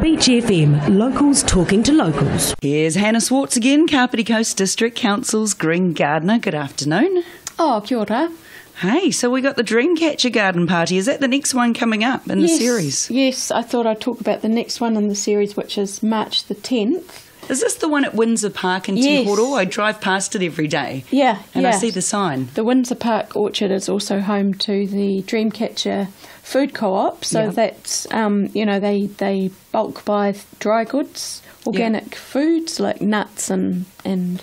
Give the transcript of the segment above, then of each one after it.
Beach FM, locals talking to locals. Here's Hannah Zwartz again, Kapiti Coast District Council's Green Gardener. Good afternoon. Oh, kia ora. Hey, so we got the Dreamcatcher Garden Party. Is that the next one coming up in the series? Yes, I thought I'd talk about the next one in the series, which is March the 10th. Is this the one at Windsor Park in Te Horo? I drive past it every day. Yeah, and I see the sign. The Windsor Park Orchard is also home to the Dreamcatcher Food Co-op. So that's, they bulk buy dry goods, organic foods like nuts and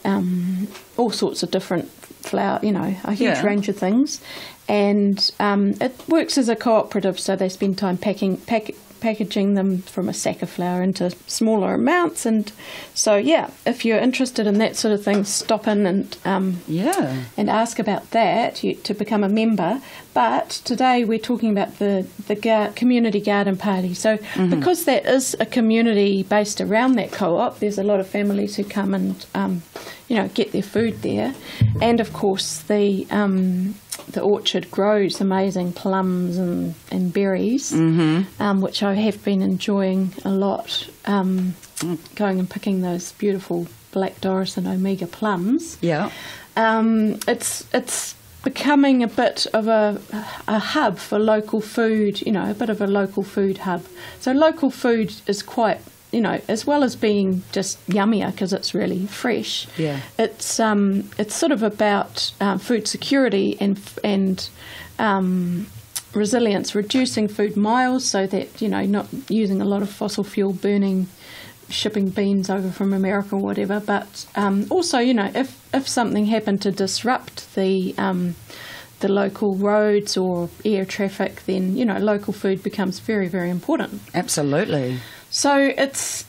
all sorts of different flour, a huge range of things. And it works as a cooperative, so they spend time packaging them from a sack of flour into smaller amounts. And so, if you're interested in that sort of thing, stop in and ask about that to become a member. But today we're talking about the community garden party. So because that is a community based around that co-op, there's a lot of families who come and get their food there. And of course the orchard grows amazing plums and berries, which I have been enjoying a lot, going and picking those beautiful Black Doris and Omega plums. Yeah. It's becoming a bit of a hub for local food, a bit of a local food hub. So local food is quite, as well as being just yummier because it's really fresh. Yeah. It's sort of about food security and resilience, reducing food miles so that not using a lot of fossil fuel burning, shipping beans over from America or whatever. But also, if something happened to disrupt the local roads or air traffic, then local food becomes very, very important. Absolutely. So that's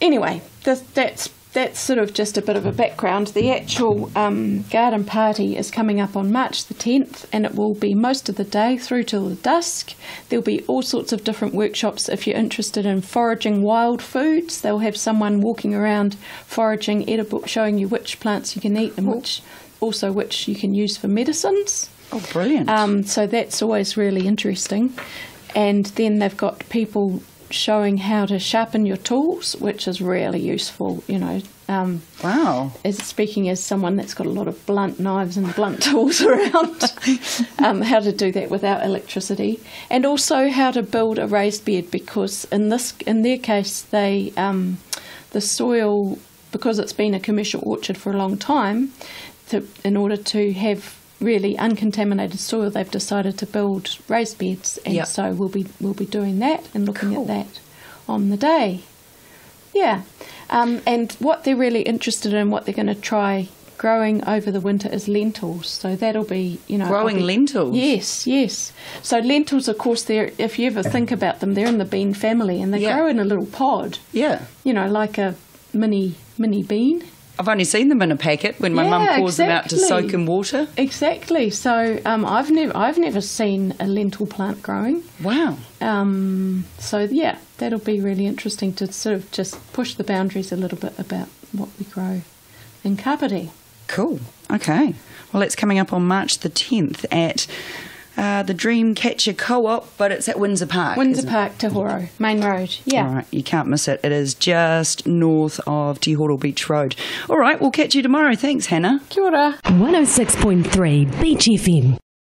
sort of just a bit of a background. The actual garden party is coming up on March the 10th, and it will be most of the day through till the dusk. There'll be all sorts of different workshops. If you're interested in foraging wild foods, they'll have someone walking around foraging edible, showing you which plants you can eat and which you can use for medicines. Oh, brilliant. So that's always really interesting. And then they've got people showing how to sharpen your tools, which is really useful, Wow. Speaking as someone that's got a lot of blunt knives and blunt tools around, how to do that without electricity, and also how to build a raised bed, because in their case, the soil, because it's been a commercial orchard for a long time, in order to have really uncontaminated soil, they've decided to build raised beds, and so we'll be doing that and looking at that on the day. Yeah, and what they're really interested in, what they're going to try growing over the winter, is lentils. So that'll be growing lentils. Yes. So lentils, of course, if you ever think about them, they're in the bean family, and they grow in a little pod. Yeah, like a mini bean. I've only seen them in a packet when my mum pours them out to soak in water. Exactly. So I've never seen a lentil plant growing. Wow. So that'll be really interesting to sort of just push the boundaries a little bit about what we grow in Kapiti. Cool. Okay. Well, that's coming up on March the 10th at the Dreamcatcher Co-op, but it's at Windsor Park. Windsor Park, Te Horo, main road. Yeah. All right, you can't miss it. It is just north of Te Horo Beach Road. All right, we'll catch you tomorrow. Thanks, Hannah. Kia ora. 106.3 Beach FM.